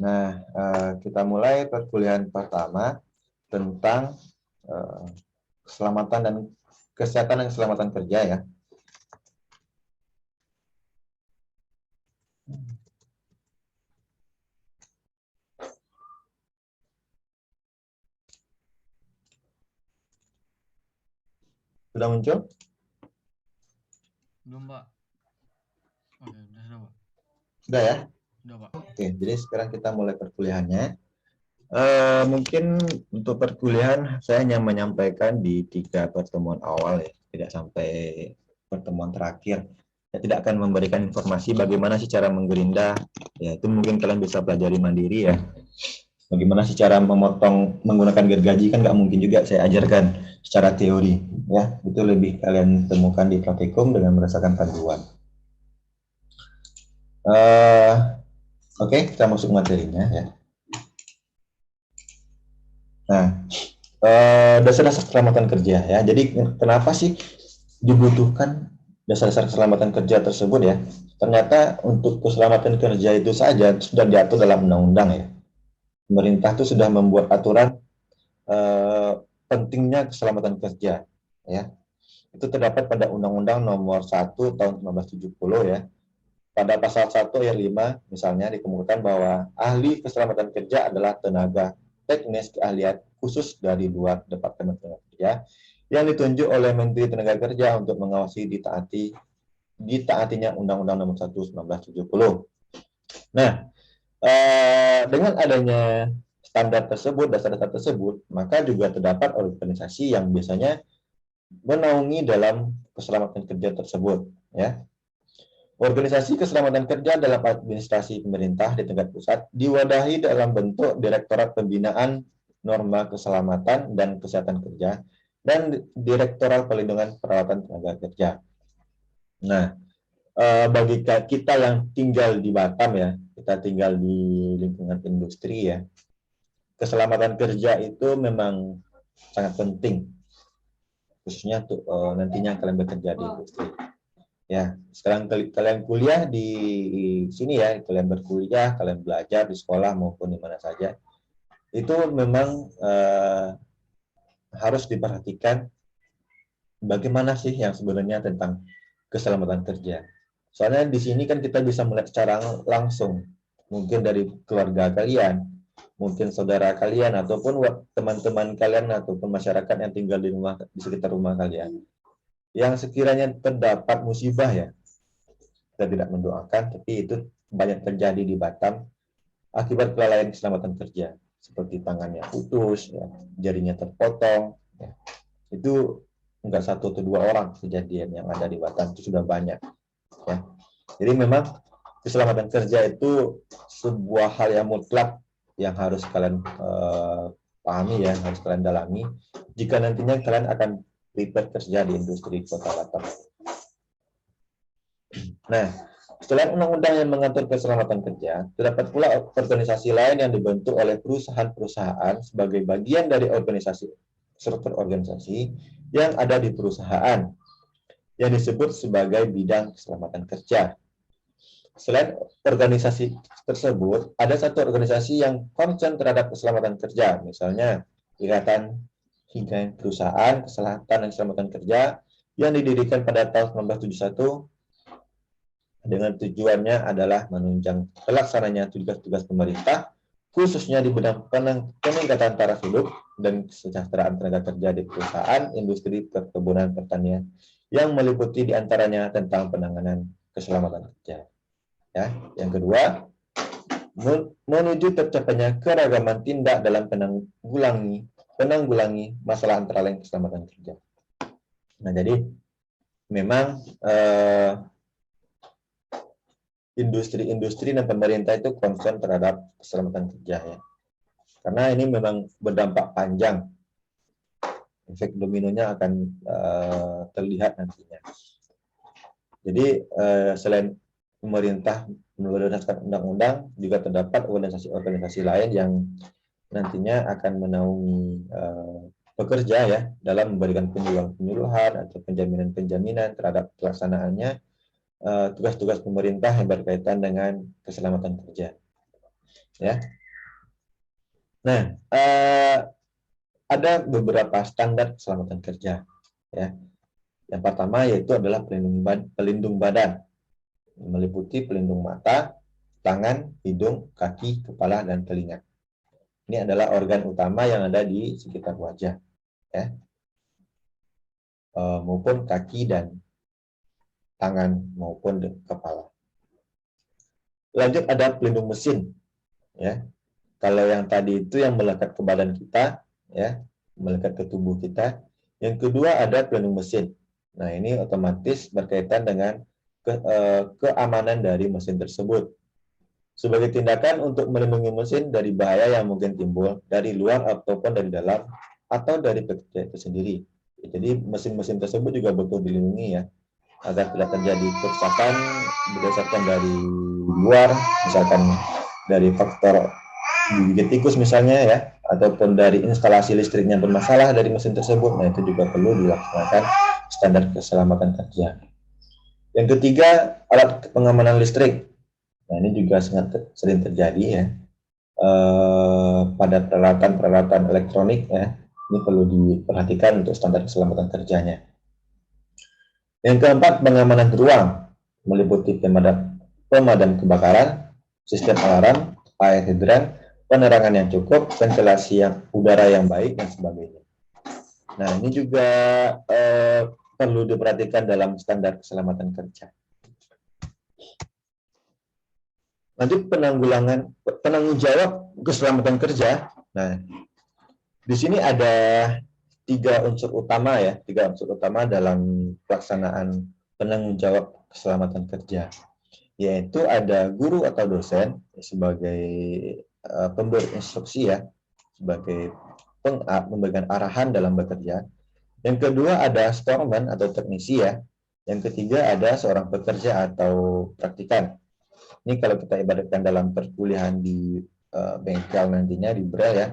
Nah, kita mulai perkuliahan pertama tentang keselamatan dan kesehatan dan keselamatan kerja ya. Sudah muncul? Belum, Pak. Oke, sudah, Pak. Sudah ya? Sudah, Pak. Oke, jadi sekarang kita mulai perkuliahannya. Mungkin untuk perkuliahan saya hanya menyampaikan di 3 pertemuan awal ya, tidak sampai pertemuan terakhir. Saya tidak akan memberikan informasi bagaimana sih cara menggerinda, ya itu mungkin kalian bisa pelajari mandiri ya. Bagaimana sih cara memotong menggunakan gergaji, kan nggak mungkin juga saya ajarkan secara teori ya, itu lebih kalian temukan di praktikum dengan merasakan panduan. Oke, kita masuk materinya ya. Nah, dasar-dasar keselamatan kerja ya. Jadi kenapa sih dibutuhkan dasar-dasar keselamatan kerja tersebut ya? Ternyata untuk keselamatan kerja itu saja sudah diatur dalam undang-undang ya. Pemerintah itu sudah membuat aturan pentingnya keselamatan kerja ya. Itu terdapat pada Undang-Undang Nomor 1 Tahun 1970 ya. Pada pasal 1 ayat 5 misalnya dikemukakan bahwa ahli keselamatan kerja adalah tenaga teknis keahlian khusus dari luar Departemen Tenaga Kerja yang ditunjuk oleh Menteri Tenaga Kerja untuk mengawasi ditaatinya Undang-Undang Nomor 1 1970. Nah, dengan adanya standar tersebut, dasar-dasar tersebut, maka juga terdapat organisasi yang biasanya menaungi dalam keselamatan kerja tersebut ya. Organisasi keselamatan kerja dalam administrasi pemerintah di tingkat pusat diwadahi dalam bentuk Direktorat Pembinaan Norma Keselamatan dan Kesehatan Kerja dan Direktorat Perlindungan Perawatan Tenaga Kerja. Nah, bagi kita yang tinggal di Batam ya, kita tinggal di lingkungan industri ya, keselamatan kerja itu memang sangat penting, khususnya untuk nantinya kalian bekerja di industri. Ya, sekarang kalian kuliah di sini ya, kalian berkuliah, kalian belajar di sekolah maupun di mana saja, itu memang harus diperhatikan bagaimana sih yang sebenarnya tentang keselamatan kerja. Soalnya di sini kan kita bisa melihat secara langsung, mungkin dari keluarga kalian, mungkin saudara kalian, ataupun teman-teman kalian, ataupun masyarakat yang tinggal di sekitar rumah kalian, yang sekiranya terdapat musibah ya, kita tidak mendoakan, tapi itu banyak terjadi di Batam akibat kelalaian keselamatan kerja, seperti tangannya putus, ya, jarinya terpotong. Ya. Itu enggak satu atau dua orang kejadian yang ada di Batam, itu sudah banyak. Ya. Jadi memang keselamatan kerja itu sebuah hal yang mutlak yang harus kalian pahami ya, harus kalian dalami jika nantinya kalian akan prepare kerja di industri kota Batam. Nah, selain undang-undang yang mengatur keselamatan kerja, terdapat pula organisasi lain yang dibentuk oleh perusahaan-perusahaan sebagai bagian dari struktur organisasi yang ada di perusahaan, yang disebut sebagai bidang keselamatan kerja. Selain organisasi tersebut, ada satu organisasi yang concern terhadap keselamatan kerja, misalnya Ikatan Hingga Perusahaan Kesehatan dan Keselamatan Kerja yang didirikan pada tahun 1971 dengan tujuannya adalah menunjang pelaksananya tugas-tugas pemerintah, khususnya di bidang peningkatan taraf hidup dan kesejahteraan tenaga kerja di perusahaan, industri, perkebunan, pertanian, yang meliputi diantaranya tentang penanganan keselamatan kerja. Ya, yang kedua, menuju tercapainya keragaman tindak dalam penanggulangi masalah antara lain keselamatan kerja. Nah, jadi memang industri-industri dan pemerintah itu concern terhadap keselamatan kerja ya. Karena ini memang berdampak panjang. Efek dominonya akan terlihat nantinya. Jadi selain pemerintah berdasarkan undang-undang, juga terdapat organisasi-organisasi lain yang nantinya akan menaungi pekerja ya dalam memberikan penyuluhan atau penjaminan-penjaminan terhadap pelaksanaannya tugas-tugas pemerintah yang berkaitan dengan keselamatan kerja. ya. Nah, ada beberapa standar keselamatan kerja, ya. Yang pertama yaitu adalah pelindung badan, meliputi pelindung mata, tangan, hidung, kaki, kepala, dan telinga. Ini adalah organ utama yang ada di sekitar wajah, ya, maupun kaki dan tangan maupun kepala. Lanjut ada pelindung mesin, ya. Kalau yang tadi itu yang melekat ke badan kita, ya, melekat ke tubuh kita. Yang kedua ada pelindung mesin. Nah, ini otomatis berkaitan dengan keamanan dari mesin tersebut. Sebagai tindakan untuk melindungi mesin dari bahaya yang mungkin timbul dari luar ataupun dari dalam atau dari pekerja itu sendiri. Jadi mesin-mesin tersebut juga butuh dilindungi, ya, agar tidak terjadi kerusakan berdasarkan dari luar, misalkan dari faktor gigit tikus misalnya, ya, ataupun dari instalasi listriknya bermasalah dari mesin tersebut. Nah, itu juga perlu dilaksanakan standar keselamatan kerja. Yang ketiga, alat pengamanan listrik. Nah, ini juga sangat sering terjadi, ya, pada peralatan-peralatan elektronik, ya. Ini perlu diperhatikan untuk standar keselamatan kerjanya. Yang keempat, pengamanan ruang, meliputi pemadam kebakaran, sistem alarm, air hidran, penerangan yang cukup, ventilasi yang udara yang baik, dan sebagainya. Nah, ini juga perlu diperhatikan dalam standar keselamatan kerja. Lanjut, penanggung jawab keselamatan kerja. Nah, di sini ada tiga unsur utama, ya, tiga unsur utama dalam pelaksanaan penanggung jawab keselamatan kerja, yaitu ada guru atau dosen sebagai pemberi instruksi, ya, sebagai memberikan arahan dalam bekerja. Yang kedua ada storeman atau teknisi, ya. Yang ketiga ada seorang pekerja atau praktikan. Ini kalau kita ibaratkan dalam perkuliahan di bengkel nantinya di Braille, ya.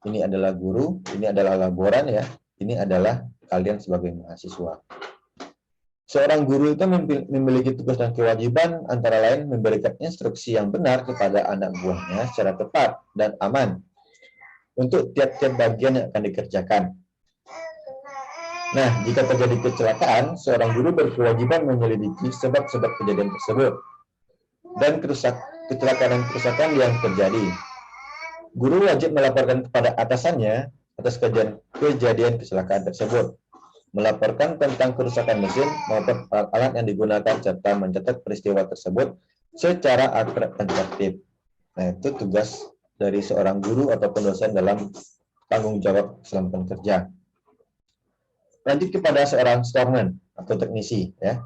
Ini adalah guru, ini adalah laboran, ya. Ini adalah kalian sebagai mahasiswa. Seorang guru itu memiliki tugas dan kewajiban antara lain memberikan instruksi yang benar kepada anak buahnya secara tepat dan aman untuk tiap-tiap bagian yang akan dikerjakan. Nah, jika terjadi kecelakaan, seorang guru berkewajiban menyelidiki sebab-sebab kejadian tersebut dan kecelakaan yang terjadi. Guru wajib melaporkan kepada atasannya atas kejadian kecelakaan tersebut, melaporkan tentang kerusakan mesin maupun alat yang digunakan, serta mencatat peristiwa tersebut secara akurat dan tertib. Nah, itu tugas dari seorang guru ataupun dosen dalam tanggung jawab keselamatan kerja. Lanjut kepada seorang storeman atau teknisi, ya.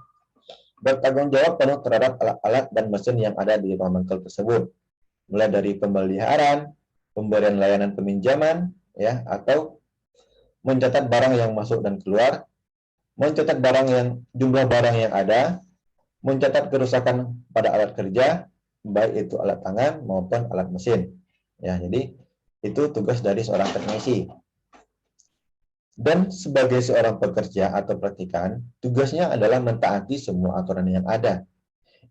Bertanggung jawab penuh terhadap alat-alat dan mesin yang ada di ruang bengkel tersebut, mulai dari pemeliharaan, pemberian layanan peminjaman, ya, atau mencatat barang yang masuk dan keluar, mencatat jumlah barang yang ada, mencatat kerusakan pada alat kerja, baik itu alat tangan maupun alat mesin. Ya, jadi itu tugas dari seorang teknisi. Dan sebagai seorang pekerja atau praktikan, tugasnya adalah mentaati semua aturan yang ada.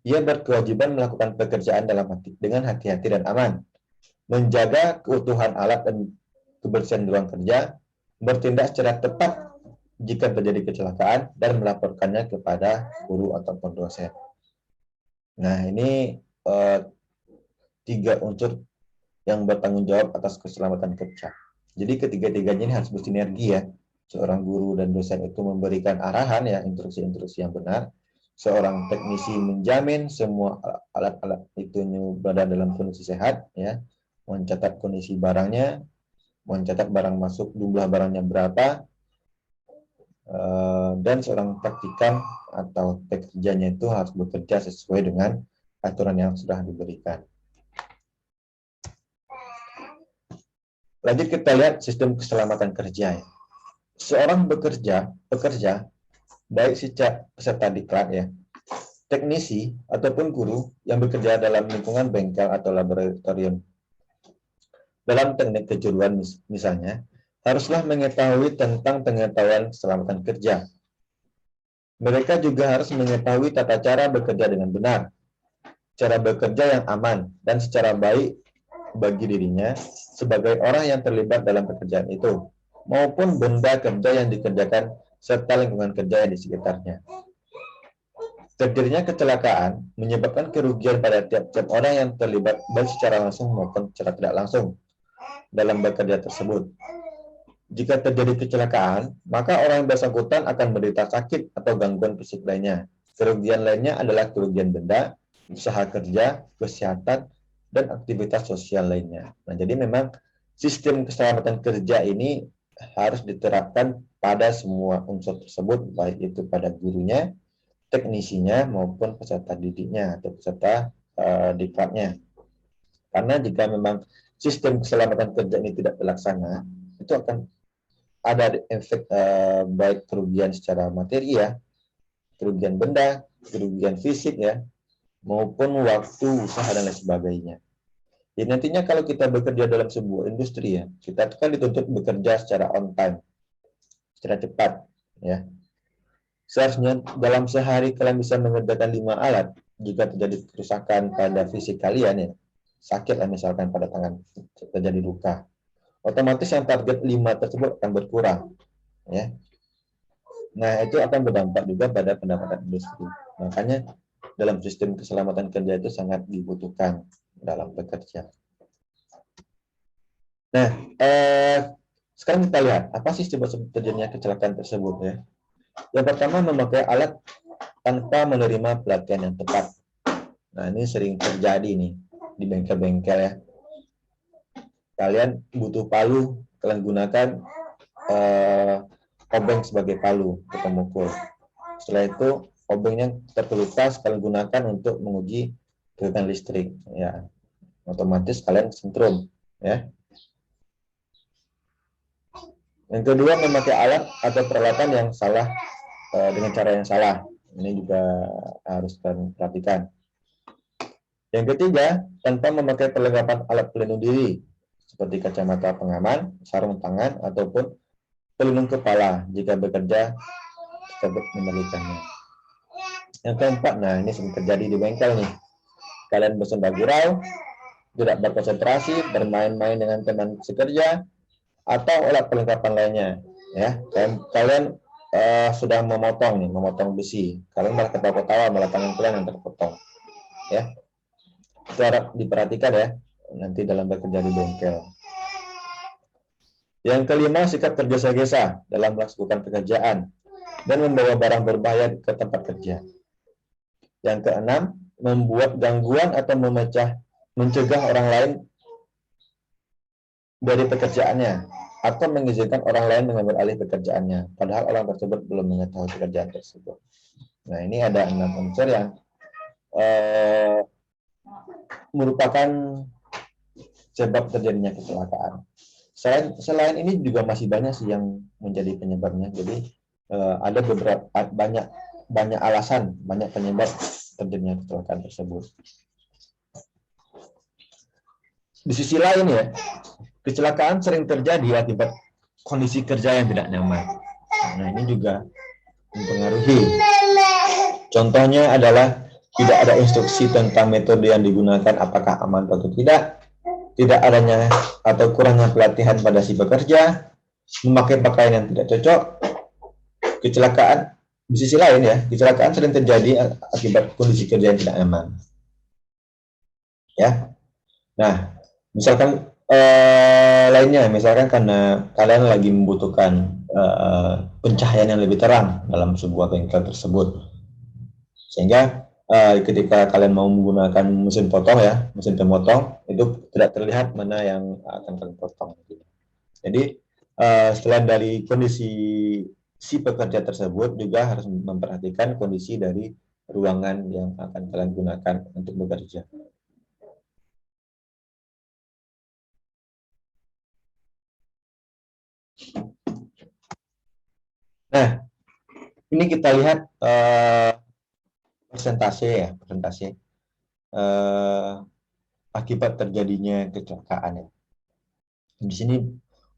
Ia berkewajiban melakukan pekerjaan dengan hati-hati dan aman, menjaga keutuhan alat dan kebersihan ruang kerja, bertindak secara tepat jika terjadi kecelakaan, dan melaporkannya kepada guru ataupun dosen. Nah, ini tiga unsur yang bertanggung jawab atas keselamatan kerja. Jadi ketiga-tiganya ini harus bersinergi, ya. Seorang guru dan dosen itu memberikan arahan, ya, instruksi-instruksi yang benar. Seorang teknisi menjamin semua alat-alat itu berada dalam kondisi sehat, ya. Mencatat kondisi barangnya, mencatat barang masuk, jumlah barangnya berapa, dan seorang praktikan atau pekerjanya itu harus bekerja sesuai dengan aturan yang sudah diberikan. Lanjut kita lihat sistem keselamatan kerja, ya. Seorang pekerja, baik peserta diklat, ya, teknisi ataupun guru yang bekerja dalam lingkungan bengkel atau laboratorium dalam teknik kejuruan misalnya, haruslah mengetahui tentang pengetahuan keselamatan kerja. Mereka juga harus mengetahui tata cara bekerja dengan benar, cara bekerja yang aman dan secara baik bagi dirinya sebagai orang yang terlibat dalam pekerjaan itu, maupun benda kerja yang dikerjakan serta lingkungan kerja yang di sekitarnya. Terjadinya kecelakaan menyebabkan kerugian pada tiap-tiap orang yang terlibat baik secara langsung maupun secara tidak langsung dalam bekerja tersebut. Jika terjadi kecelakaan, maka orang yang bersangkutan akan menderita sakit atau gangguan fisik lainnya. Kerugian lainnya adalah kerugian benda, usaha kerja, kesehatan, dan aktivitas sosial lainnya. Nah, jadi memang sistem keselamatan kerja ini harus diterapkan pada semua unsur tersebut, baik itu pada gurunya, teknisinya, maupun peserta didiknya atau peserta diklatnya. Karena jika memang sistem keselamatan kerja ini tidak terlaksana, itu akan ada efek baik kerugian secara materi ya, kerugian benda, kerugian fisik ya, maupun waktu, usaha dan lain sebagainya. Jadi nantinya kalau kita bekerja dalam sebuah industri ya, kita kan dituntut bekerja secara on time, secara cepat ya. Seharusnya dalam sehari kalian bisa mengerjakan 5 alat. Jika terjadi kerusakan pada fisik kalian ya, sakit lah misalkan pada tangan, terjadi luka, otomatis yang target 5 tersebut akan berkurang ya. Nah, itu akan berdampak juga pada pendapatan industri. Makanya dalam sistem keselamatan kerja itu sangat dibutuhkan dalam bekerja. Nah, sekarang kita lihat apa sih sebab terjadinya kecelakaan tersebut ya. Yang pertama, memakai alat tanpa menerima pelatihan yang tepat. Nah, ini sering terjadi nih di bengkel-bengkel ya. Kalian butuh palu, kalian gunakan obeng sebagai palu untuk memukul. Setelah itu obengnya terkelupas, kalian gunakan untuk menguji tegangan listrik. Ya, otomatis kalian sentrum. Ya. Yang kedua, memakai alat atau peralatan yang salah dengan cara yang salah. Ini juga harus kalian perhatikan. Yang ketiga, tanpa memakai perlengkapan alat pelindung diri seperti kacamata pengaman, sarung tangan, ataupun pelindung kepala jika bekerja tersebut memerlukannya. Yang keempat, nah ini sering terjadi di bengkel nih. Kalian bersenda gurau, tidak berkonsentrasi, bermain-main dengan teman sekerja, atau alat perlengkapan lainnya. Ya, kalian sudah memotong besi. Kalian malah ketawa-ketawa, malah tangan kalian yang terpotong. Ya, itu harap diperhatikan ya, nanti dalam bekerja di bengkel. Yang kelima, sikap tergesa-gesa dalam melakukan pekerjaan dan membawa barang berbahaya ke tempat kerja. Yang keenam, membuat gangguan atau mencegah orang lain dari pekerjaannya atau mengizinkan orang lain mengambil alih pekerjaannya, padahal orang tersebut belum mengetahui pekerjaan tersebut. Nah, ini ada 6 unsur yang merupakan sebab terjadinya kecelakaan. Selain ini juga masih banyak sih yang menjadi penyebabnya. Jadi ada beberapa banyak alasan, banyak penyebab terjadinya kecelakaan tersebut. Di sisi lain ya, kecelakaan sering terjadi akibat kondisi kerja yang tidak nyaman. Nah, ini juga mempengaruhi. Contohnya adalah tidak ada instruksi tentang metode yang digunakan apakah aman atau tidak adanya atau kurangnya pelatihan pada si pekerja, memakai pakaian yang tidak cocok. Kecelakaan di sisi lain ya, kecelakaan sering terjadi akibat kondisi kerja yang tidak nyaman. Ya. Nah, misalkan lainnya, misalkan karena kalian lagi membutuhkan pencahayaan yang lebih terang dalam sebuah bengkel tersebut, sehingga ketika kalian mau menggunakan mesin potong ya, mesin pemotong itu tidak terlihat mana yang akan kalian potong. Jadi selain dari kondisi si pekerja tersebut, juga harus memperhatikan kondisi dari ruangan yang akan kalian gunakan untuk bekerja. Nah, ini kita lihat persentase akibat terjadinya kecelakaan ya. Di sini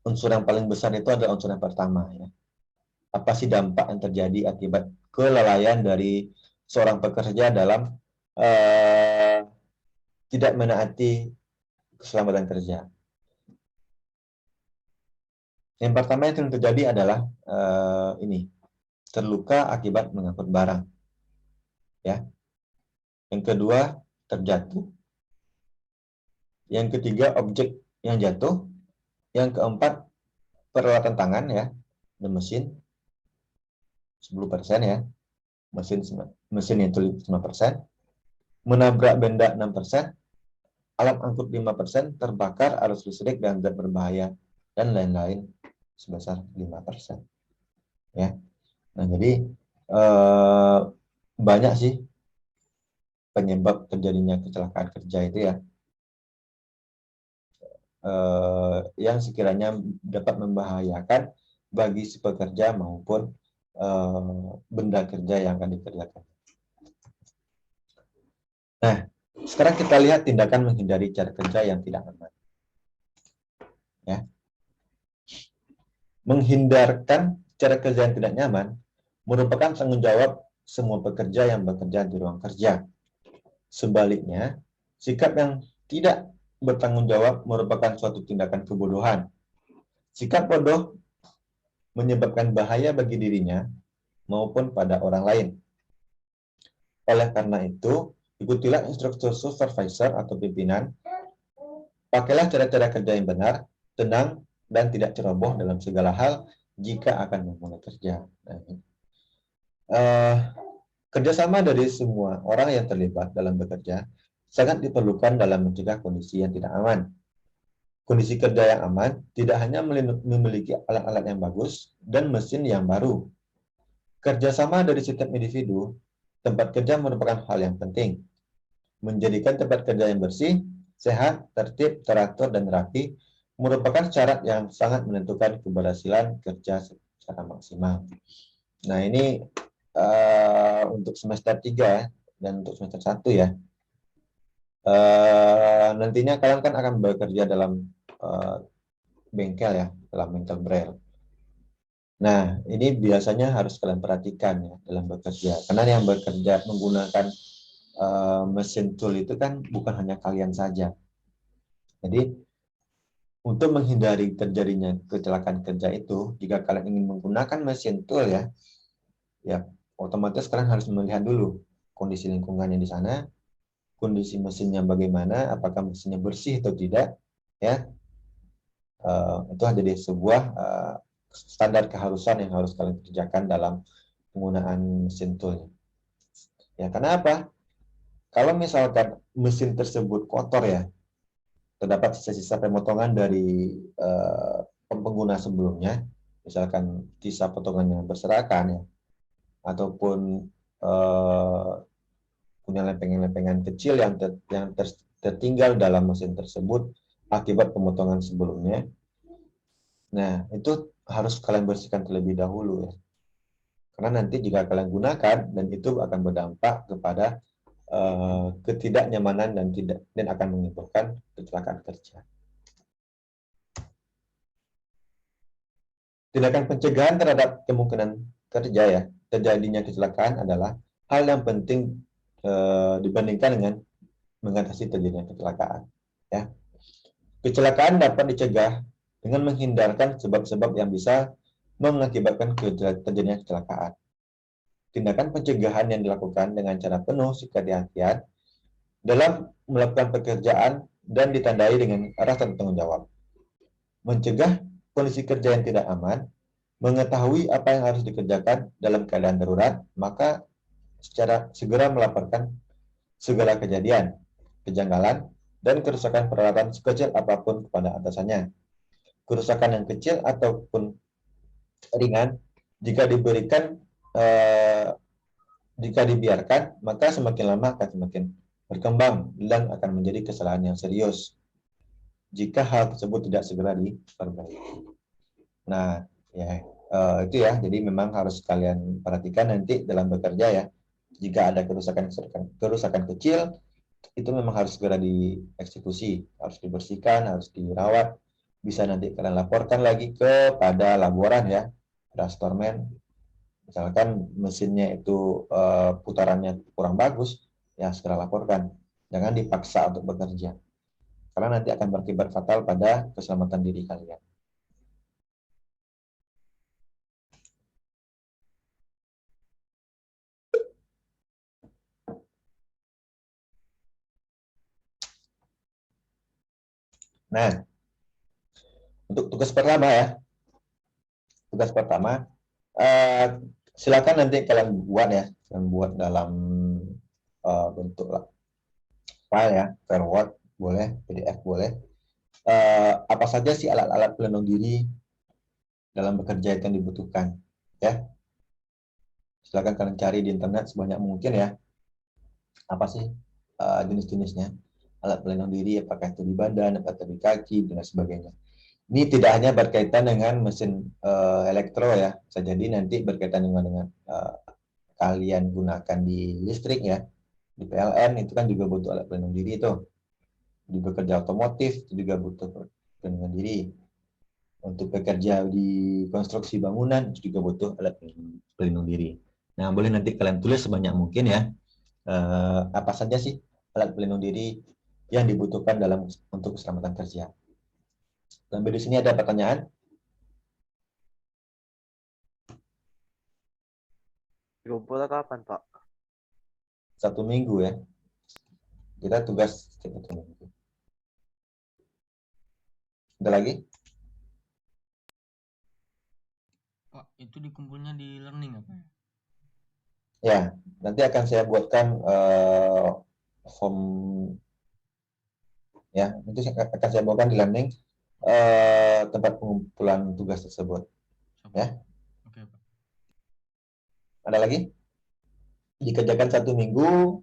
unsur yang paling besar itu adalah unsur yang pertama ya. Apa sih dampak yang terjadi akibat kelalaian dari seorang pekerja dalam tidak menaati keselamatan kerja. Yang pertama yang terjadi adalah ini, terluka akibat mengangkut barang. Ya. Yang kedua, terjatuh. Yang ketiga, objek yang jatuh. Yang keempat, peralatan tangan ya, dan mesin 10% ya. Mesin itu 5%. Menabrak benda 6%. Alat angkut 5%, terbakar, arus listrik dan zat berbahaya dan lain-lain sebesar 5%. Ya. Nah, jadi banyak sih penyebab terjadinya kecelakaan kerja itu ya, yang sekiranya dapat membahayakan bagi si pekerja maupun benda kerja yang akan dikerjakan. Nah, sekarang kita lihat tindakan menghindari cara kerja yang tidak aman. Ya. Menghindarkan cara kerja yang tidak nyaman merupakan tanggung jawab semua pekerja yang bekerja di ruang kerja. Sebaliknya, sikap yang tidak bertanggung jawab merupakan suatu tindakan kebodohan. Sikap bodoh menyebabkan bahaya bagi dirinya maupun pada orang lain. Oleh karena itu, ikutilah instruktur supervisor atau pimpinan, pakailah cara-cara kerja yang benar, tenang, dan tidak ceroboh dalam segala hal jika akan memulai kerja. Kerjasama dari semua orang yang terlibat dalam bekerja sangat diperlukan dalam mencegah kondisi yang tidak aman. Kondisi kerja yang aman tidak hanya memiliki alat-alat yang bagus dan mesin yang baru. Kerjasama dari setiap individu, tempat kerja merupakan hal yang penting. Menjadikan tempat kerja yang bersih, sehat, tertib, teratur, dan rapi merupakan syarat yang sangat menentukan keberhasilan kerja secara maksimal. Nah, ini untuk semester 3 dan untuk semester 1 ya. Nantinya kalian kan akan bekerja dalam bengkel ya, dalam bengkel braille. Nah, ini biasanya harus kalian perhatikan ya dalam bekerja. Karena yang bekerja menggunakan mesin tool itu kan bukan hanya kalian saja. Jadi, untuk menghindari terjadinya kecelakaan kerja itu, jika kalian ingin menggunakan mesin tool ya, otomatis kalian harus melihat dulu kondisi lingkungannya di sana, kondisi mesinnya bagaimana, apakah mesinnya bersih atau tidak, ya. Itu jadi sebuah standar keharusan yang harus kalian kerjakan dalam penggunaan mesin tool. Ya, karena apa? Kalau misalkan mesin tersebut kotor ya, terdapat sisa-sisa pemotongan dari pengguna sebelumnya, misalkan sisa potongannya berserakan ya, ataupun punya lempengan-lempengan kecil yang tertinggal dalam mesin tersebut akibat pemotongan sebelumnya. Nah, itu harus kalian bersihkan terlebih dahulu ya. Karena nanti jika kalian gunakan dan itu akan berdampak kepada ketidaknyamanan dan akan menimbulkan kecelakaan kerja. Tindakan pencegahan terhadap kemungkinan kerja ya terjadinya kecelakaan adalah hal yang penting dibandingkan dengan mengatasi terjadinya kecelakaan. Ya. Kecelakaan dapat dicegah dengan menghindarkan sebab-sebab yang bisa mengakibatkan terjadinya kecelakaan. Tindakan pencegahan yang dilakukan dengan cara penuh kehati-hatian dalam melakukan pekerjaan dan ditandai dengan rasa tanggung jawab. Mencegah kondisi kerja yang tidak aman, mengetahui apa yang harus dikerjakan dalam keadaan darurat, maka secara segera melaporkan segala kejadian, kejanggalan, dan kerusakan peralatan sekecil apapun kepada atasannya. Kerusakan yang kecil ataupun ringan, jika dibiarkan, maka semakin lama akan semakin berkembang dan akan menjadi kesalahan yang serius jika hal tersebut tidak segera diperbaiki. Nah, ya itu ya. Jadi memang harus kalian perhatikan nanti dalam bekerja ya. Jika ada kerusakan kecil, itu memang harus segera dieksekusi, harus dibersihkan, harus dirawat. Bisa nanti kalian laporkan lagi kepada laboran ya, storeman. Misalkan mesinnya itu putarannya kurang bagus, ya segera laporkan. Jangan dipaksa untuk bekerja. karena nanti akan berakibat fatal pada keselamatan diri kalian. Nah, untuk tugas pertama ya, tugas pertama, silakan nanti kalian buat ya, kalian buat dalam bentuk file ya, file Word boleh, PDF boleh. Apa saja sih alat-alat pelindung diri dalam bekerja itu yang dibutuhkan, ya. Silakan kalian cari di internet sebanyak mungkin ya. Apa sih jenis-jenisnya alat pelindung diri, apakah itu di badan, apakah di kaki, dan sebagainya. Ini tidak hanya berkaitan dengan mesin elektro ya, bisa jadi nanti berkaitan dengan kalian gunakan di listrik ya, di PLN itu kan juga butuh alat pelindung diri itu. Di bekerja otomotif itu juga butuh pelindung diri. Untuk bekerja di konstruksi bangunan itu juga butuh alat pelindung diri. Nah, boleh nanti kalian tulis sebanyak mungkin ya, apa saja sih alat pelindung diri yang dibutuhkan untuk keselamatan kerja. Dan di sini ada pertanyaan. Kumpulnya kapan, Pak? 1 minggu ya. Kita tugas 1 minggu. Ada lagi? Pak, itu dikumpulnya di learning apa ya? Ya, nanti akan saya buatkan form ya. Nanti akan saya buatkan di learning tempat pengumpulan tugas tersebut. Siapa? Ya. Oke, Pak. Ada lagi? Dikerjakan 1 minggu,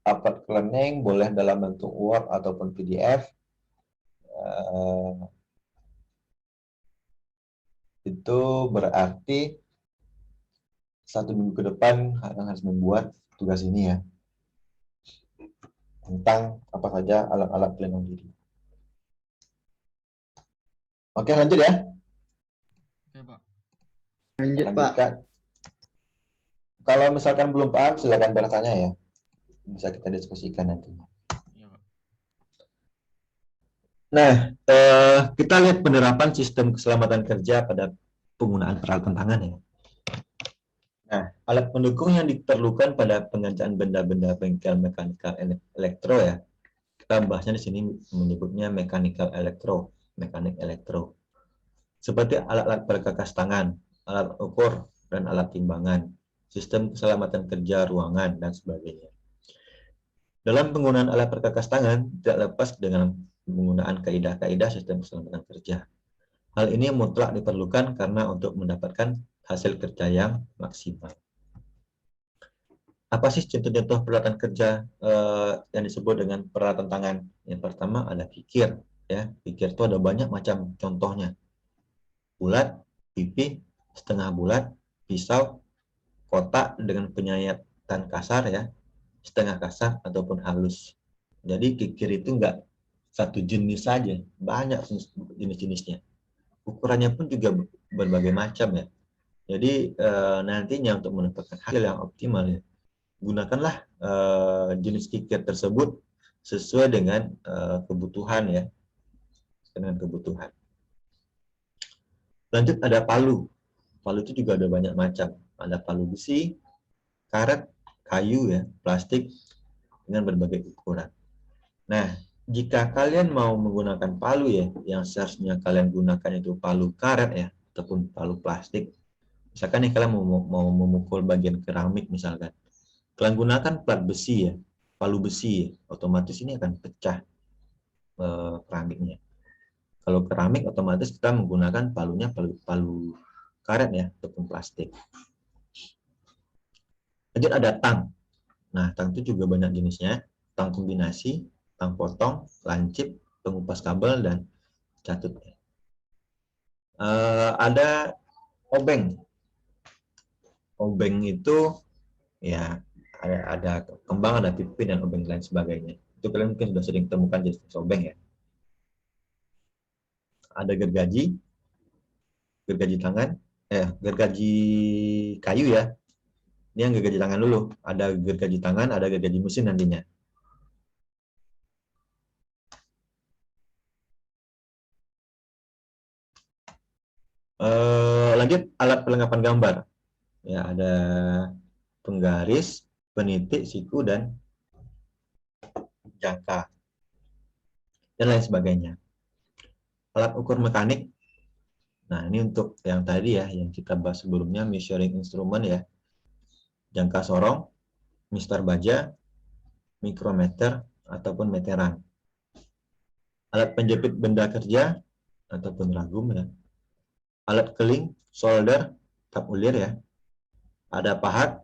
upload ke learning, boleh dalam bentuk Word ataupun PDF. Itu berarti 1 minggu ke depan harus membuat tugas ini ya, tentang apa saja alat-alat pelindung diri. Oke, lanjut ya. Oke, Pak. Lanjut, Pak. Lanjutkan. Kalau misalkan belum paham, silakan bertanya ya. Bisa kita diskusikan nanti. Iya, Pak. Nah, kita lihat penerapan sistem keselamatan kerja pada penggunaan peralatan tangan ya. Nah, alat pendukung yang diperlukan pada pengerjaan benda-benda bengkel mekanikal elektro ya. Kita bahasnya di sini menyebutnya mechanical elektro, mekanik elektro. Seperti alat-alat perkakas tangan, alat ukur dan alat timbangan, sistem keselamatan kerja ruangan dan sebagainya. Dalam penggunaan alat perkakas tangan tidak lepas dengan penggunaan kaidah-kaidah sistem keselamatan kerja. Hal ini mutlak diperlukan karena untuk mendapatkan hasil kerja yang maksimal. Apa sih contoh-contoh peralatan kerja yang disebut dengan peralatan tangan? Yang pertama ada kikir, ya. Kikir itu ada banyak macam contohnya. Bulat, pipih, setengah bulat, pisau, kotak dengan penyayatan kasar ya, setengah kasar ataupun halus. Jadi kikir itu enggak satu jenis saja, banyak jenis-jenisnya. Ukurannya pun juga berbagai macam ya. Jadi nantinya untuk mendapatkan hasil yang optimal ya, gunakanlah jenis kikir tersebut sesuai dengan kebutuhan ya, dengan kebutuhan. Lanjut ada palu. Palu itu juga ada banyak macam. Ada palu besi, karet, kayu ya, plastik dengan berbagai ukuran. Nah, jika kalian mau menggunakan palu ya, yang seharusnya kalian gunakan itu palu karet ya, ataupun palu plastik. Misalkan nih kalian mau memukul bagian keramik misalkan. Kalian gunakan plat besi ya, palu besi ya, otomatis ini akan pecah keramiknya. Kalau keramik otomatis kita menggunakan palunya palu karet ya, ataupun plastik. Lanjut ada tang. Nah, tang itu juga banyak jenisnya. Tang kombinasi, tang potong, lancip, pengupas kabel, dan catut. Ada obeng. Obeng itu ya ada kembang, ada pipi, dan obeng lain sebagainya. Itu kalian mungkin sudah sering temukan jenis obeng ya. Ada gergaji tangan, gergaji kayu ya. Ini yang gergaji tangan dulu. Ada gergaji tangan, ada gergaji mesin nantinya. Lanjut alat perlengkapan gambar. Ya, ada penggaris, penitik, siku, dan jangka, dan lain sebagainya. Alat ukur mekanik. Nah, ini untuk yang tadi ya, yang kita bahas sebelumnya, measuring instrument ya. Jangka sorong, mistar baja, mikrometer, ataupun meteran. Alat penjepit benda kerja, ataupun ragum ya. Alat keling, solder, tap ulir ya. Ada pahat,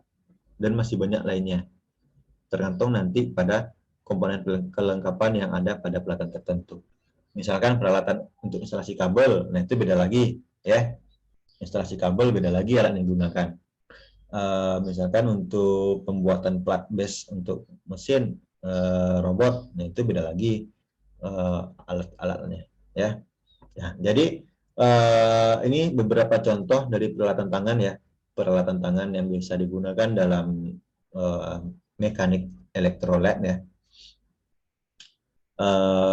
dan masih banyak lainnya. Tergantung nanti pada komponen kelengkapan yang ada pada peralatan tertentu. Misalkan peralatan untuk instalasi kabel, nah itu beda lagi ya. Instalasi kabel beda lagi alat yang digunakan. Misalkan untuk pembuatan plat base untuk mesin robot, nah itu beda lagi alat-alatnya ya. Nah, jadi ini beberapa contoh dari peralatan tangan ya, peralatan tangan yang bisa digunakan dalam mekanik elektrolet ya.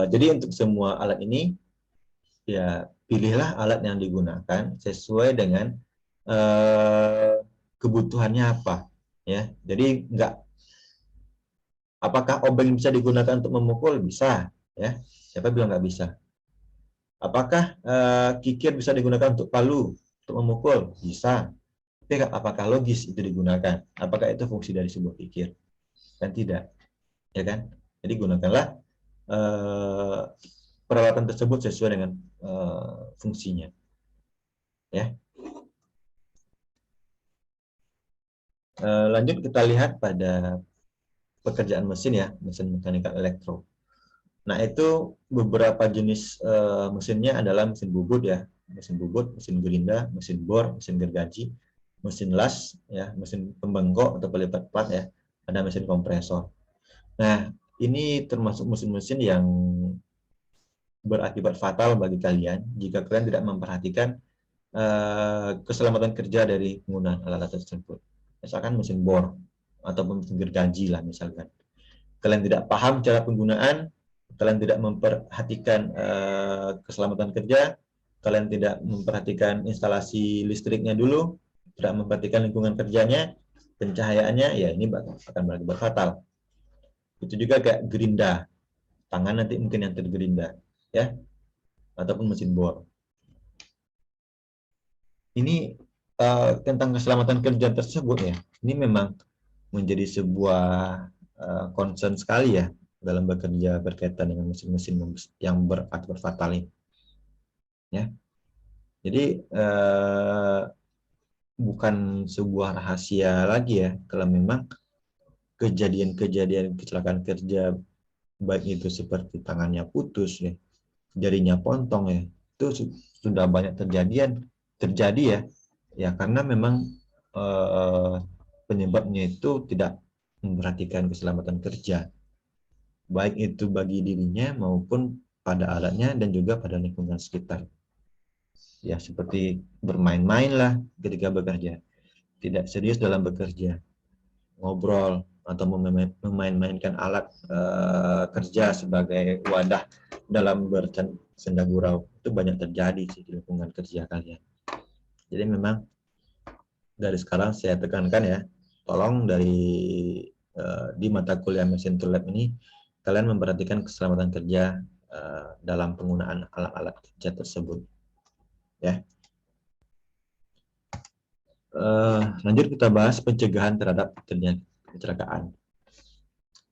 Jadi untuk semua alat ini ya pilihlah alat yang digunakan sesuai dengan kebutuhannya apa ya. Jadi enggak, apakah obeng bisa digunakan untuk memukul? Bisa ya, siapa bilang nggak bisa. Apakah kikir bisa digunakan untuk palu, untuk memukul? Bisa. Tapi apakah logis itu digunakan? Apakah itu fungsi dari sebuah kikir? Kan tidak, ya kan? Jadi gunakanlah peralatan tersebut sesuai dengan fungsinya ya. Lanjut kita lihat pada pekerjaan mesin ya, mesin mekanikal elektro. Nah, itu beberapa jenis mesinnya adalah mesin bubut ya, mesin bubut, mesin gerinda, mesin bor, mesin gergaji, mesin las ya, mesin pembengkok atau pelipat plat ya, ada mesin kompresor. Nah, ini termasuk mesin-mesin yang berakibat fatal bagi kalian jika kalian tidak memperhatikan keselamatan kerja dari penggunaan alat-alat tersebut. Misalkan mesin bor ataupun mesin gergaji lah misalkan. Kalian tidak paham cara penggunaan, kalian tidak memperhatikan keselamatan kerja, kalian tidak memperhatikan instalasi listriknya dulu, tidak memperhatikan lingkungan kerjanya, pencahayaannya, ya ini akan berakibat fatal. Itu juga kayak gerinda, tangan nanti mungkin yang tergerinda, ya, ataupun mesin bor. Ini tentang keselamatan kerja tersebut ya, ini memang menjadi sebuah concern sekali ya dalam bekerja berkaitan dengan mesin-mesin yang berakibat fatal ini. Ya, jadi bukan sebuah rahasia lagi ya kalau memang kejadian-kejadian kecelakaan kerja baik itu seperti tangannya putus ya, jarinya pontong ya, itu sudah banyak terjadi ya karena memang penyebabnya itu tidak memperhatikan keselamatan kerja, baik itu bagi dirinya maupun pada alatnya dan juga pada lingkungan sekitar. Ya, seperti bermain-main lah ketika bekerja, tidak serius dalam bekerja, ngobrol atau memain-mainkan alat kerja sebagai wadah dalam bersenda gurau, itu banyak terjadi sih di lingkungan kerja kalian. Jadi memang dari sekarang saya tekankan ya, tolong di mata kuliah mesin tool lab ini kalian memperhatikan keselamatan kerja dalam penggunaan alat-alat kerja tersebut ya. Lanjut kita bahas pencegahan terhadap terjadinya kecelakaan.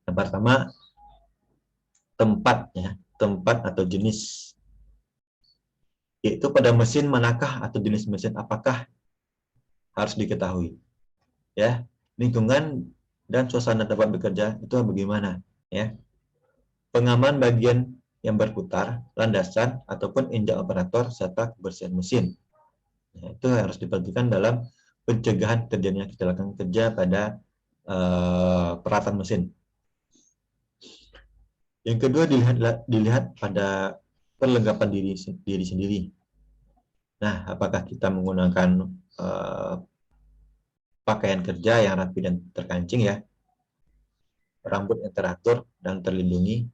Yang pertama, tempat atau jenis, yaitu pada mesin manakah atau jenis mesin apakah harus diketahui ya. Lingkungan dan suasana tempat bekerja itu bagaimana ya. Pengaman bagian yang berputar, landasan ataupun injak operator serta kebersihan mesin. Nah, itu harus diperhatikan dalam pencegahan terjadinya kecelakaan kerja pada peralatan mesin. Yang kedua, dilihat pada perlengkapan diri sendiri. Nah, apakah kita menggunakan pakaian kerja yang rapi dan terkancing ya, rambut yang teratur dan terlindungi,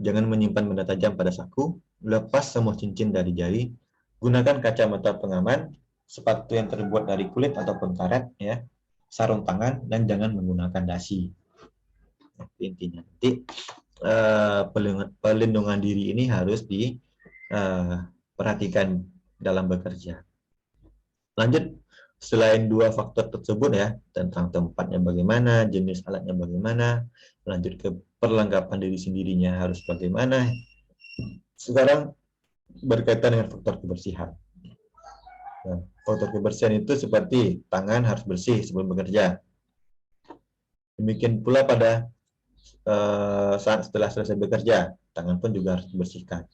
jangan menyimpan benda tajam pada saku, lepas semua cincin dari jari, Gunakan kacamata pengaman, sepatu yang terbuat dari kulit ataupun karet, ya, sarung tangan, dan jangan menggunakan dasi. Intinya nanti pelindungan diri ini harus diperhatikan dalam bekerja. Lanjut, selain dua faktor tersebut ya, tentang tempatnya bagaimana, jenis alatnya bagaimana, lanjut ke perlengkapan diri sendirinya harus bagaimana. Sekarang berkaitan dengan faktor kebersihan. Nah, faktor kebersihan itu seperti tangan harus bersih sebelum bekerja. Demikian pula pada saat setelah selesai bekerja, tangan pun juga harus dibersihkan.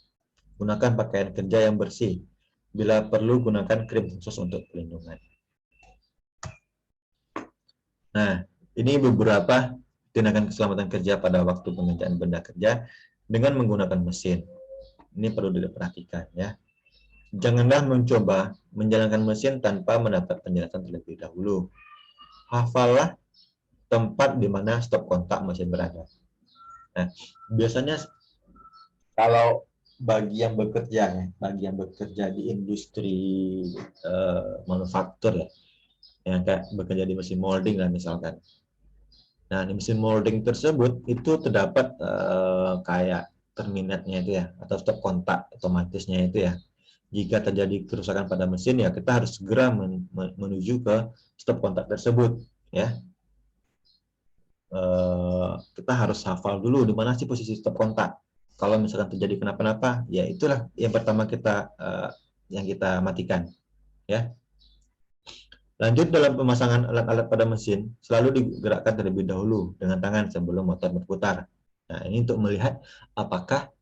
Gunakan pakaian kerja yang bersih. Bila perlu, gunakan krim khusus untuk pelindungan. Nah, ini beberapa tindakan keselamatan kerja pada waktu pengerjaan benda kerja dengan menggunakan mesin. Ini perlu diperhatikan ya. Janganlah mencoba menjalankan mesin tanpa mendapat penjelasan terlebih dahulu. Hafallah tempat di mana stop kontak mesin berada. Nah, biasanya kalau bagi yang bekerja di industri manufaktur ya, yang kayak bekerja di mesin molding lah misalkan. Nah, di mesin molding tersebut itu terdapat kayak terminatnya itu ya, atau stop kontak otomatisnya itu ya. Jika terjadi kerusakan pada mesin ya kita harus segera menuju ke stop kontak tersebut ya. Kita harus hafal dulu di mana sih posisi stop kontak. Kalau misalkan terjadi kenapa-napa, ya itulah yang pertama yang kita matikan ya. Lanjut, dalam pemasangan alat-alat pada mesin, selalu digerakkan terlebih dahulu dengan tangan sebelum motor berputar. Nah, ini untuk melihat apakah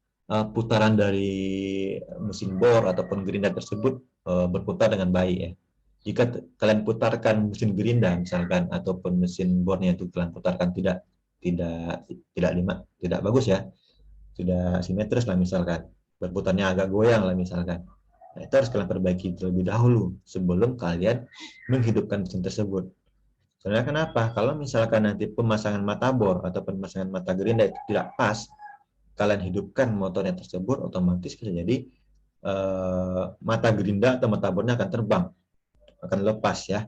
putaran dari mesin bor ataupun gerinda tersebut berputar dengan baik ya. Jika kalian putarkan mesin gerinda misalkan ataupun mesin bornya itu kalian putarkan tidak bagus ya, tidak simetris lah misalkan, berputarnya agak goyang lah misalkan. Nah, itu harus kalian perbaiki terlebih dahulu sebelum kalian menghidupkan mesin tersebut. Soalnya kenapa? Kalau misalkan nanti pemasangan mata bor atau pemasangan mata gerinda itu tidak pas, kalian hidupkan motornya tersebut, otomatis bisa jadi mata gerinda atau mata bornya akan terbang, akan lepas ya,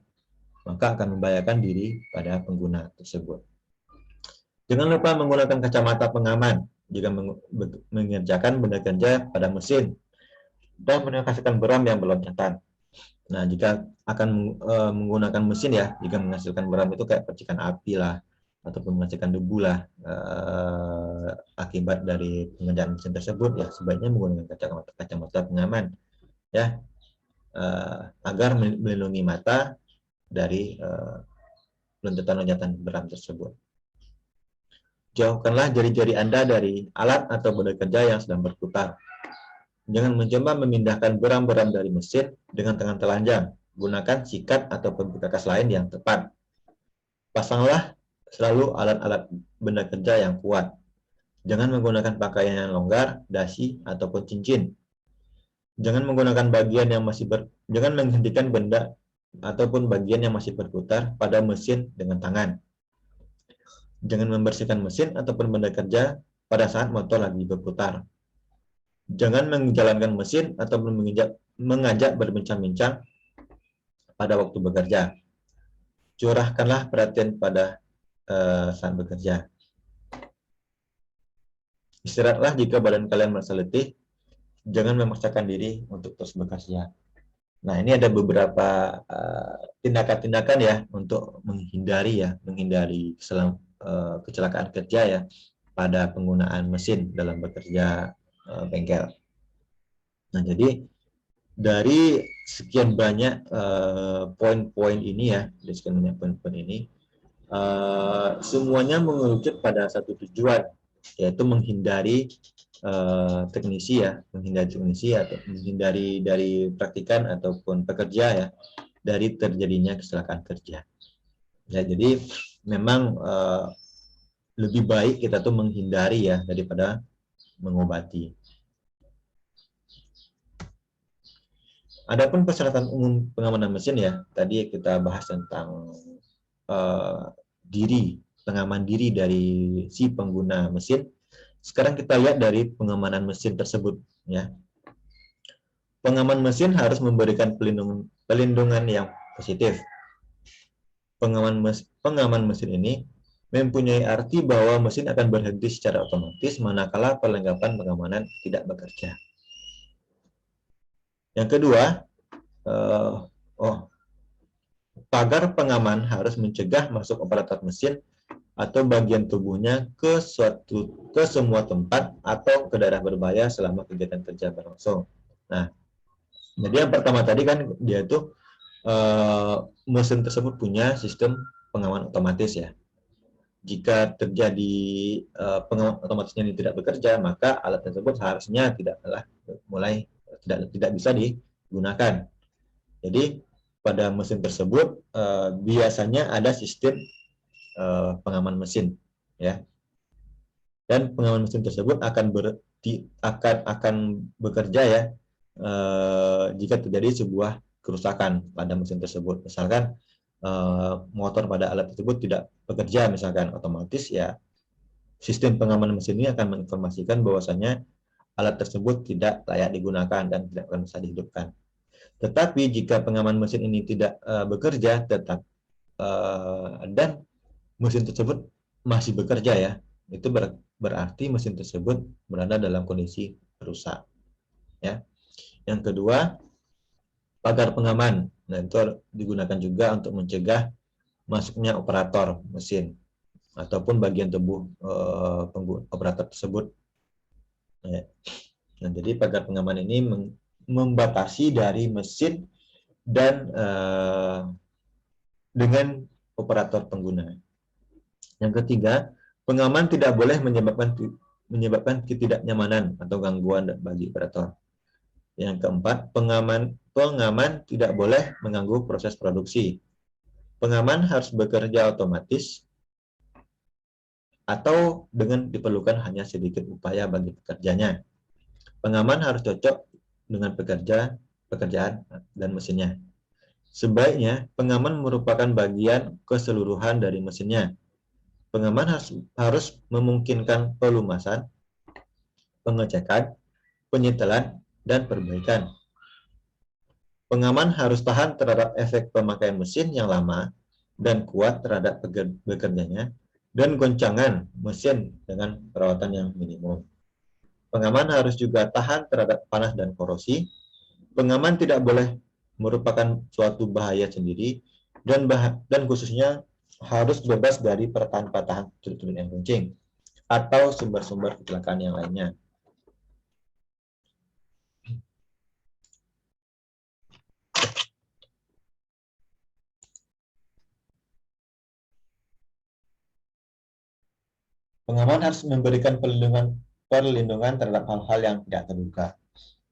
maka akan membahayakan diri pada pengguna tersebut. Jangan lupa menggunakan kacamata pengaman jika mengerjakan benda kerja pada mesin dan menghasilkan beram yang berloncatan. Nah, jika akan menggunakan mesin ya, jika menghasilkan beram itu kayak percikan api lah, ataupun menghasilkan debu lah akibat dari pengerjaan mesin tersebut ya, sebaiknya menggunakan kacamata pengaman ya, agar melindungi mata dari loncatan-loncatan beram tersebut. Jauhkanlah jari-jari Anda dari alat atau benda kerja yang sedang berputar. Jangan mencoba memindahkan beram-beram dari mesin dengan tangan telanjang. Gunakan sikat ataupun perkakas lain yang tepat. Pasanglah selalu alat-alat benda kerja yang kuat. Jangan menggunakan pakaian yang longgar, dasi, ataupun cincin. Jangan menggunakan jangan menghentikan benda ataupun bagian yang masih berputar pada mesin dengan tangan. Jangan membersihkan mesin ataupun benda kerja pada saat motor lagi berputar. Jangan menjalankan mesin ataupun mengajak berbincang-bincang pada waktu bekerja. Curahkanlah perhatian pada saat bekerja. Istirahatlah jika badan kalian merasa letih. Jangan memaksakan diri untuk terus bekerja. Nah, ini ada beberapa tindakan-tindakan ya untuk menghindari kecelakaan kerja ya pada penggunaan mesin dalam bekerja bengkel. Nah, jadi dari sekian banyak poin-poin ini ya, dari sekian banyak poin-poin ini, semuanya mengerucut pada satu tujuan, yaitu menghindari teknisi atau menghindari dari praktikan ataupun pekerja ya dari terjadinya kecelakaan kerja. Ya, jadi memang lebih baik kita tuh menghindari ya daripada mengobati. Adapun persyaratan umum pengamanan mesin ya, tadi kita bahas tentang pengaman diri dari si pengguna mesin. Sekarang kita lihat dari pengamanan mesin tersebut ya. pengaman mesin harus memberikan pelindungan yang positif. Pengaman mesin ini mempunyai arti bahwa mesin akan berhenti secara otomatis manakala perlengkapan pengamanan tidak bekerja. Yang kedua, pagar pengaman harus mencegah masuk operator mesin atau bagian tubuhnya ke semua tempat atau ke daerah berbahaya selama kegiatan kerja berlangsung. Nah, jadi yang pertama tadi kan dia itu mesin tersebut punya sistem pengaman otomatis ya. Jika terjadi pengaman otomatisnya ini tidak bekerja, maka alat tersebut harusnya tidak bisa digunakan. Jadi pada mesin tersebut biasanya ada sistem pengaman mesin ya, dan pengaman mesin tersebut akan bekerja ya jika terjadi sebuah kerusakan pada mesin tersebut. Misalkan motor pada alat tersebut tidak bekerja, misalkan, otomatis ya sistem pengaman mesin ini akan menginformasikan bahwasanya alat tersebut tidak layak digunakan dan tidak akan bisa dihidupkan. Tetapi jika pengaman mesin ini tidak bekerja dan mesin tersebut masih bekerja ya, itu berarti mesin tersebut berada dalam kondisi rusak. Ya. Yang kedua, pagar pengaman. Nah, itu digunakan juga untuk mencegah masuknya operator mesin ataupun bagian tubuh operator tersebut. Nah, jadi pagar pengaman ini membatasi dari mesin dan dengan operator pengguna. Yang ketiga, pengaman tidak boleh menyebabkan ketidaknyamanan atau gangguan bagi operator. Yang keempat, pengaman tidak boleh mengganggu proses produksi. Pengaman harus bekerja otomatis atau dengan diperlukan hanya sedikit upaya bagi pekerjanya. Pengaman harus cocok dengan pekerjaan dan mesinnya. Sebaiknya, pengaman merupakan bagian keseluruhan dari mesinnya. Pengaman harus memungkinkan pelumasan, pengecekan, penyetelan, dan perbaikan. Pengaman harus tahan terhadap efek pemakaian mesin yang lama dan kuat terhadap bekerjanya dan goncangan mesin dengan perawatan yang minimum. Pengaman harus juga tahan terhadap panas dan korosi. Pengaman tidak boleh merupakan suatu bahaya sendiri dan khususnya harus bebas dari patahan turbin yang kencing atau sumber-sumber kecelakaan yang lainnya. Pengaman harus memberikan perlindungan terhadap hal-hal yang tidak terduga.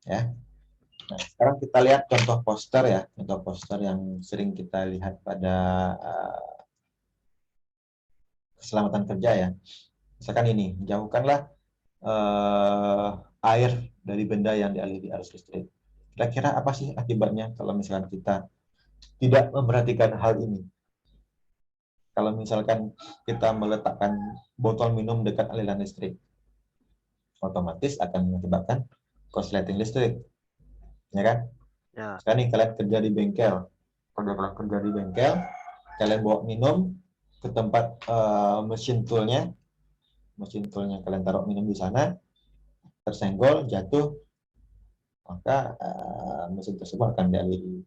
Ya. Nah, sekarang kita lihat contoh poster yang sering kita lihat pada keselamatan kerja ya. Misalkan ini, jauhkanlah air dari benda yang dialiri arus listrik. Kira-kira apa sih akibatnya kalau misalkan kita tidak memperhatikan hal ini? Kalau misalkan kita meletakkan botol minum dekat aliran listrik, otomatis akan mengakibatkan korsleting listrik, ya kan? Ya. Sekarang nih kalian kerja di bengkel, kalian bawa minum ke tempat mesin toolnya kalian taruh minum di sana, tersenggol, jatuh, maka mesin tersebut akan dialiri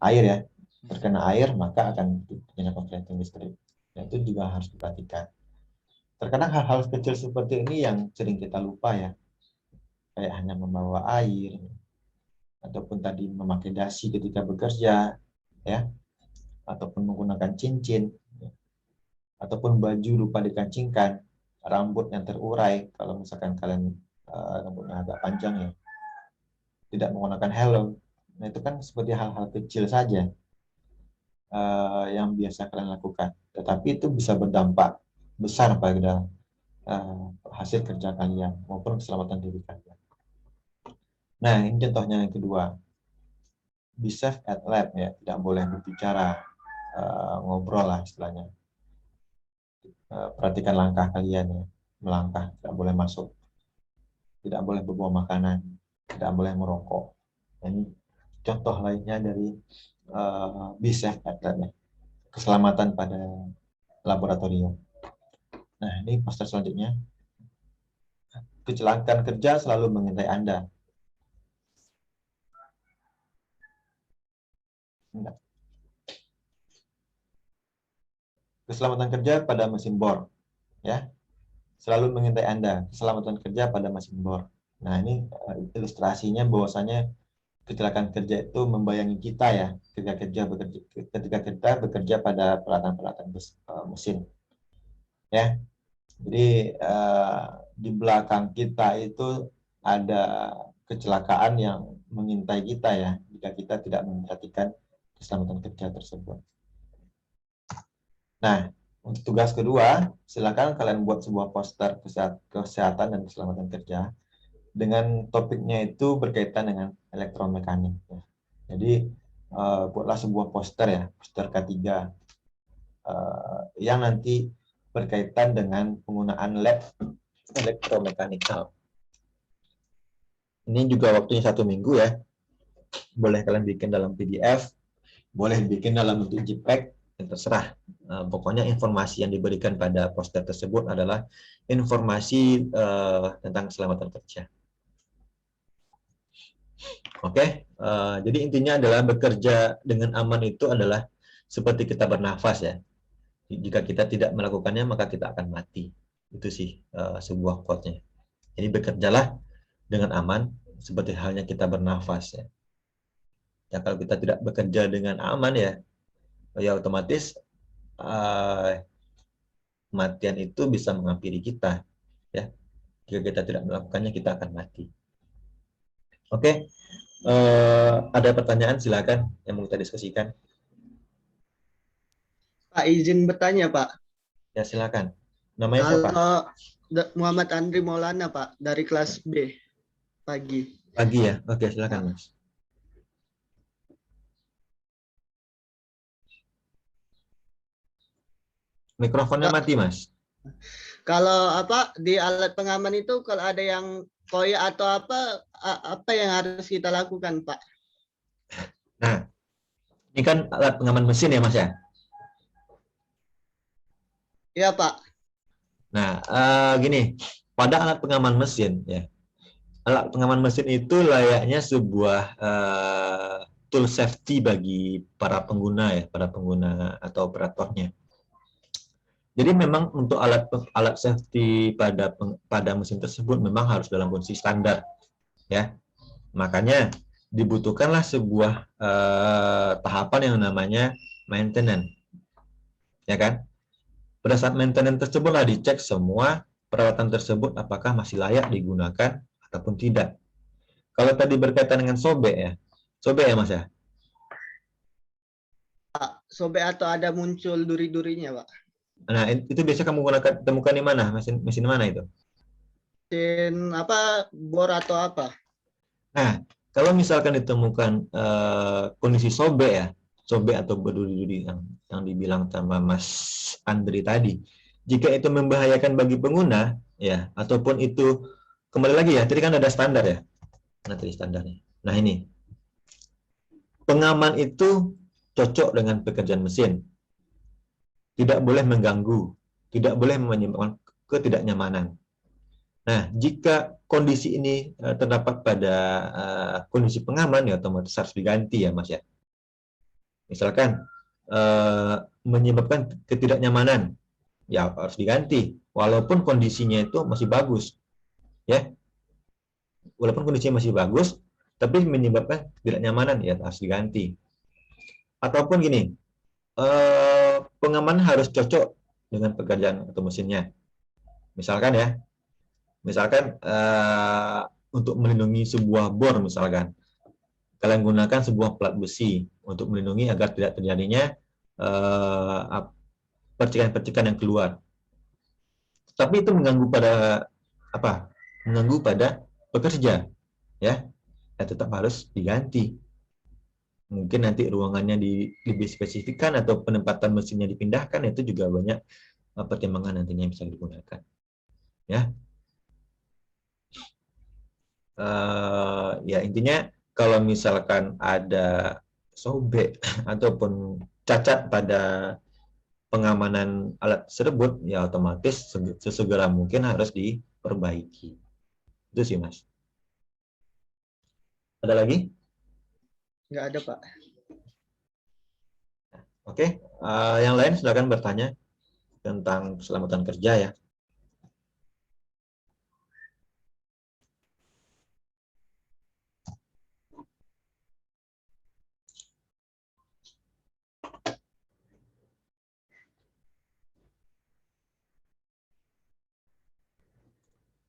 air ya. Terkena air maka akan terjadi korsleting listrik. Nah, itu juga harus diperhatikan. Terkadang hal-hal kecil seperti ini yang sering kita lupa ya, kayak hanya membawa air ataupun tadi memakai dasi ketika bekerja ya, ataupun menggunakan cincin ya, ataupun baju lupa dikancingkan, rambut yang terurai kalau misalkan kalian rambutnya agak panjang ya, tidak menggunakan helm. Nah, itu kan seperti hal-hal kecil saja yang biasa kalian lakukan, tetapi itu bisa berdampak besar pada hasil kerja kalian maupun keselamatan diri kalian. Nah, ini contohnya yang kedua. Be safe at lab ya, tidak boleh berbicara, ngobrol lah istilahnya. Perhatikan langkah kalian ya, melangkah, tidak boleh masuk, tidak boleh berbawa makanan, tidak boleh merokok, Ini contoh lainnya dari Be Safe at Lab, ya. Keselamatan pada laboratorium. Nah, ini poster selanjutnya. Kecelakaan kerja selalu mengintai Anda. Enggak. Keselamatan kerja pada mesin bor, ya. Selalu mengintai Anda. Keselamatan kerja pada mesin bor. Nah, ini ilustrasinya bahwasanya kecelakaan kerja itu membayangi kita, ya, ketika kita bekerja pada peralatan-peralatan mesin, ya. Jadi di belakang kita itu ada kecelakaan yang mengintai kita, ya, jika kita tidak memperhatikan keselamatan kerja tersebut. Nah, untuk tugas kedua, silakan kalian buat sebuah poster kesehatan dan keselamatan kerja dengan topiknya itu berkaitan dengan elektromekanik, ya. Jadi buatlah sebuah poster, ya, poster K3 yang nanti berkaitan dengan penggunaan lab elektromekanikal. Ini juga waktunya 1 minggu, ya. Boleh kalian bikin dalam PDF, boleh bikin dalam bentuk JPEG, yang terserah. Pokoknya informasi yang diberikan pada poster tersebut adalah informasi tentang keselamatan kerja. Oke, jadi intinya adalah bekerja dengan aman itu adalah seperti kita bernafas, ya. Jika kita tidak melakukannya, maka kita akan mati. Itu sih sebuah quote-nya. Jadi bekerjalah dengan aman, seperti halnya kita bernafas, ya. Ya, kalau kita tidak bekerja dengan aman, ya otomatis kematian itu bisa menghampiri kita, ya. Jika kita tidak melakukannya, kita akan mati. Oke, ada pertanyaan, silakan yang mau kita diskusikan. Pak, izin bertanya, Pak. Ya, silakan. Namanya siapa? Kalau Muhammad Andri Maulana, Pak, dari kelas B pagi. Pagi, ya. Oke, silakan, Mas. Mikrofonnya mati, Mas. Kalau di alat pengaman itu kalau ada yang koyak atau apa yang harus kita lakukan, Pak? Nah, ini kan alat pengaman mesin, ya, Mas, ya. Iya, Pak. Nah, gini, pada alat pengaman mesin, ya, alat pengaman mesin itu layaknya sebuah tool safety bagi para pengguna, ya, para pengguna atau operatornya. Jadi memang untuk alat safety pada mesin tersebut memang harus dalam kondisi standar, ya. Makanya dibutuhkanlah sebuah tahapan yang namanya maintenance, ya kan? Pada saat maintenance tersebutlah dicek semua peralatan tersebut apakah masih layak digunakan ataupun tidak. Kalau tadi berkaitan dengan sobek, ya, sobek, ya, Mas, ya. Sobek atau ada muncul duri-durinya, Pak? Nah, itu biasa kamu temukan di mana? Mesin mana itu? Mesin bor atau apa? Nah, kalau misalkan ditemukan kondisi sobek, ya, sobek atau berduri-duri yang dibilang sama Mas Andri tadi, jika itu membahayakan bagi pengguna, ya, ataupun itu kembali lagi, ya, tadi kan ada standar, ya. Nah, tadi standarnya. Nah, ini pengaman itu cocok dengan pekerjaan mesin. Tidak boleh mengganggu, tidak boleh menyebabkan ketidaknyamanan. Nah, jika kondisi ini terdapat pada kondisi pengaman, ya otomatis harus diganti, ya, Mas, ya. Misalkan menyebabkan ketidaknyamanan, ya harus diganti, walaupun kondisinya itu masih bagus, ya. Walaupun kondisinya masih bagus, tapi menyebabkan ketidaknyamanan, ya harus diganti. Ataupun gini, pengaman harus cocok dengan pekerjaan atau mesinnya. Misalkan, ya, untuk melindungi sebuah bor, misalkan kalian gunakan sebuah plat besi untuk melindungi agar tidak terjadinya percikan-percikan yang keluar. Tapi itu mengganggu pada apa? Mengganggu pada pekerja, ya. Tetap harus diganti. Mungkin nanti ruangannya lebih spesifikkan atau penempatan mesinnya dipindahkan, itu juga banyak pertimbangan nantinya yang bisa digunakan, ya. Ya intinya kalau misalkan ada sobek ataupun cacat pada pengamanan alat tersebut, ya otomatis sesegera mungkin harus diperbaiki. Itu sih, Mas. Ada lagi? Nggak ada, Pak. Oke, yang lain silakan bertanya tentang keselamatan kerja ya.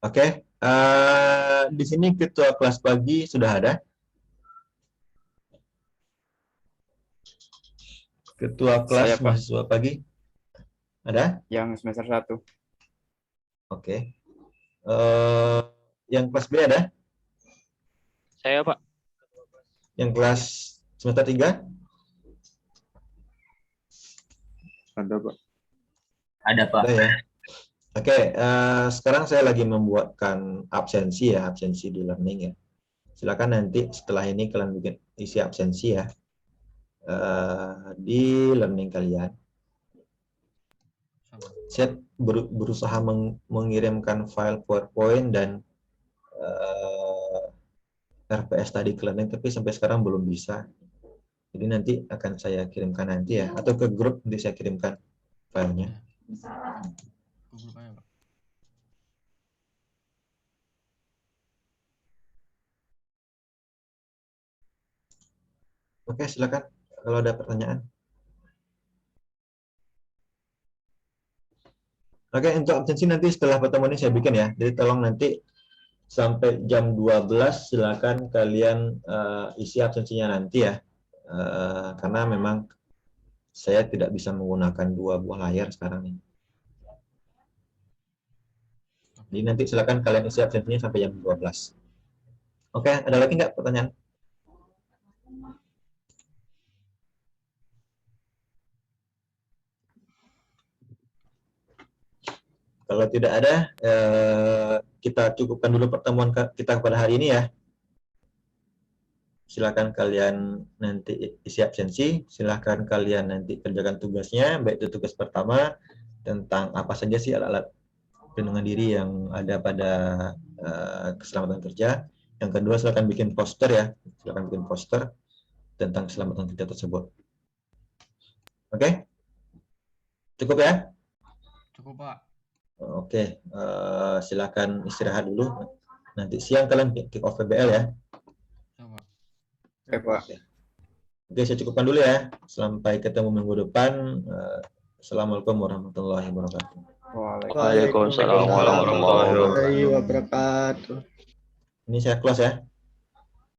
Oke, di sini ketua kelas pagi sudah ada. Ketua kelas Saya, Pak. mahasiswa pagi ada? Yang semester 1. Oke. Yang kelas B ada? Saya, Pak. Yang kelas semester 3? Ada, Pak. Ada, Pak. Ada ya. Oke, sekarang saya lagi membuatkan absensi ya, absensi di learning ya. Silakan nanti setelah ini kalian bikin isi absensi ya di learning kalian. Saya berusaha mengirimkan file PowerPoint dan RPS tadi ke learning, tapi sampai sekarang belum bisa. Jadi nanti akan saya kirimkan nanti ya, atau ke grup nanti saya kirimkan filenya. Ke grup aja, Pak. Oke, silakan kalau ada pertanyaan. Oke, untuk absensi nanti setelah pertemuan ini saya bikin ya. Jadi tolong nanti sampai jam 12 silakan kalian isi absensinya nanti ya. Karena memang saya tidak bisa menggunakan 2 buah layar sekarang nih. Jadi nanti silakan kalian isi absensinya sampai jam 12. Oke, ada lagi nggak pertanyaan? Kalau tidak ada, kita cukupkan dulu pertemuan kita pada hari ini ya. Silakan kalian nanti isi absensi, silakan kalian nanti kerjakan tugasnya, baik itu tugas pertama tentang apa saja sih alat-alat pelindungan diri yang ada pada keselamatan kerja. Yang kedua, silakan bikin poster ya, silakan bikin poster tentang keselamatan kerja tersebut. Oke? Cukup ya? Cukup, Pak. Oke, silakan istirahat dulu. Nanti siang kalian kick off PBL ya. Coba. Oke, Pak. Oke, saya cukupkan dulu ya. Sampai ketemu minggu depan. Assalamualaikum warahmatullahi wabarakatuh. Waalaikumsalam warahmatullahi warahmatullahi wabarakatuh. Ini saya close ya.